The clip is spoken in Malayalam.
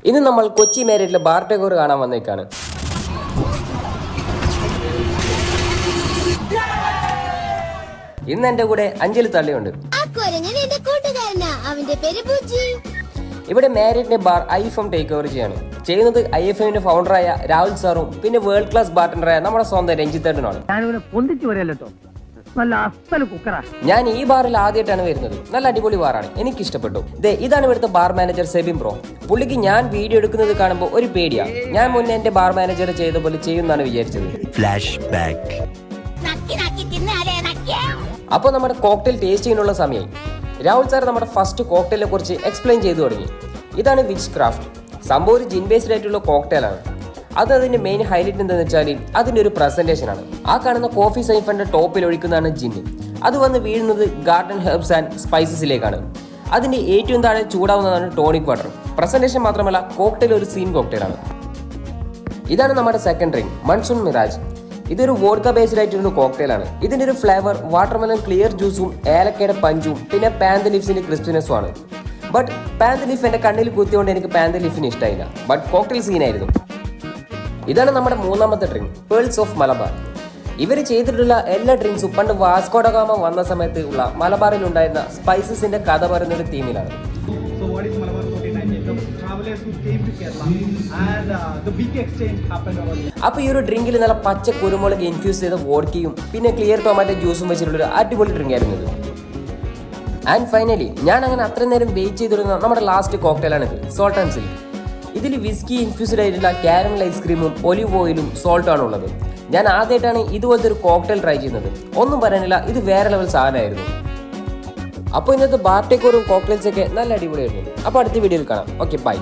ഇന്ന് നമ്മൾ കൊച്ചി മേരിറ്റിലെ ബാർ ടേക്കോർ കാണാൻ വന്നേക്കാണ്. ഇന്ന് എന്റെ കൂടെ അഞ്ജലി തള്ളിയുണ്ട്. ഇവിടെ മാരിറ്റിന്റെ ബാർ IFM ടേക്ക് ഓവർ ചെയ്യാണ്. ചെയ്യുന്നത് IFMന്റെ ഫൗണ്ടറായ രാഹുൽ സാറും പിന്നെ വേൾഡ് ക്ലാസ് ബാർട്ടൻഡറായ നമ്മുടെ സ്വന്തം രഞ്ജിത്തേട്ടനുമാണ്. ഞാൻ ഈ ബാറിൽ ആദ്യമായിട്ടാണ് വരുന്നത്. നല്ല അടിപൊളി ബാറാണ്, എനിക്ക് ഇഷ്ടപ്പെട്ടു. ഇതാണ് ഇവിടുത്തെ ബാർ മാനേജർ സെബിൻ ബ്രോ. പുള്ളിക്ക് ഞാൻ വീഡിയോ എടുക്കുന്നത് കാണുമ്പോൾ ഒരു പേടിയാ. ഞാൻ മുന്നേ എന്റെ ബാർ മാനേജർ ചെയ്ത പോലെ ചെയ്യുമെന്നാണ് വിചാരിച്ചത്. അപ്പോൾ നമ്മുടെ കോക്ടെയിൽ ടേസ്റ്റിങ്ങിനുള്ള സമയമായി. രാഹുൽ സാർ നമ്മുടെ ഫസ്റ്റ് കോക്ടെയിലിനെ കുറിച്ച് എക്സ്പ്ലെയിൻ ചെയ്തു തുടങ്ങി. ഇതാണ് വിച്ച് ക്രാഫ്റ്റ്. സംഭവം ഒരു ജിൻ ബേസ്ഡ് ആയിട്ടുള്ള കോക്ടെയിലാണ്. അതിന്റെ മെയിൻ ഹൈലൈറ്റ് എന്താണെന്ന് വെച്ചാൽ അതിന്റെ ഒരു പ്രസന്റേഷൻ ആണ്. ആ കാണുന്ന കോഫി സൈഫന്റെ ടോപ്പിൽ ഒഴിക്കുന്നതാണ് ജിന്ന്. അത് വന്ന് വീഴുന്നത് ഗാർഡൻ ഹെർബ്സ് ആൻഡ് സ്പൈസസിലേക്കാണ്. അതിന്റെ ഏറ്റവും താഴെ ചൂടാവുന്നതാണ് ടോണിക് വാട്ടർ. പ്രസന്റേഷൻ മാത്രമല്ല, കോക്ടെയിൽ ഒരു സീൻ കോക്ടെയിലാണ്. ഇതാണ് നമ്മുടെ സെക്കൻഡ് ഡ്രിങ്ക്, മൺസൂൺ മിറാജ്. ഇതൊരു വോഡ്ക ബേസ്ഡ് ആയിട്ടുള്ള കോക്ടെയിലാണ്. ഇതിന്റെ ഒരു ഫ്ലേവർ വാട്ടർമെലൺ ക്ലിയർ ജ്യൂസും ഏലക്കയുടെ പഞ്ചും പിന്നെ പാന്ത് ലീഫ്സിന്റെ ക്രിസ്പിനെസ്സും ആണ്. ബട്ട് പാന്ത് ലീഫ് എന്റെ കണ്ണിൽ കുത്തിയോണ്ട് എനിക്ക് പാന്ത് ലീഫിന് ഇഷ്ടമായില്ല. ബട്ട് കോക്ടെയിൽ സീനായിരുന്നു. ഇതാണ് നമ്മുടെ മൂന്നാമത്തെ ഡ്രിങ്ക്, പേൾസ് ഓഫ് മലബാർ. ഇവർ ചെയ്തിട്ടുള്ള എല്ലാ ഡ്രിങ്ക്സും പണ്ട് വാസ്കോ ഡ ഗാമ വന്ന സമയത്ത് ഉള്ള മലബാറിൽ ഉണ്ടായിരുന്ന സ്പൈസസിന്റെ കഥ പറയുന്ന ഒരു തീമിലാണ്. അപ്പൊ ഈ ഒരു ഡ്രിങ്കിൽ നല്ല പച്ച കുരുമുളക് ഇൻഫ്യൂസ് ചെയ്ത വോഡ്കയും പിന്നെ ക്ലിയർ ടൊമാറ്റോ ജ്യൂസും വെച്ചിട്ടുള്ള ഒരു അടിപൊളി ഡ്രിങ്ക് ആയിരുന്നു ഇത്. ആൻഡ് ഫൈനലി ഞാൻ അങ്ങനെ അത്രയും നേരം വെയിറ്റ് ചെയ്തിരുന്ന നമ്മുടെ ലാസ്റ്റ് കോക്ടെയിലാണിത്, സോൾട്ട് ആൻഡ് സിൽക്ക്. ഇതിൽ വിസ്കി ഇൻഫ്യൂസ്ഡ് ആയിട്ടുള്ള കാരമൽ ഐസ്ക്രീമും ഒലിവ് ഓയിലും സോൾട്ടും ആണ് ഉള്ളത്. ഞാൻ ആദ്യമായിട്ടാണ് ഇതുപോലത്തെ ഒരു കോക്ടെയിൽ ട്രൈ ചെയ്യുന്നത്. ഒന്നും പറയാനില്ല, ഇത് വേറെ ലെവൽ സാധനമായിരുന്നു. അപ്പോൾ ഇന്നത്തെ ബാർ ടേക്കോറും കോക്ടെയിൽസൊക്കെ നല്ല അടിപൊളിയായിരുന്നു. അപ്പോൾ അടുത്ത വീഡിയോയിൽ കാണാം. Okay, by.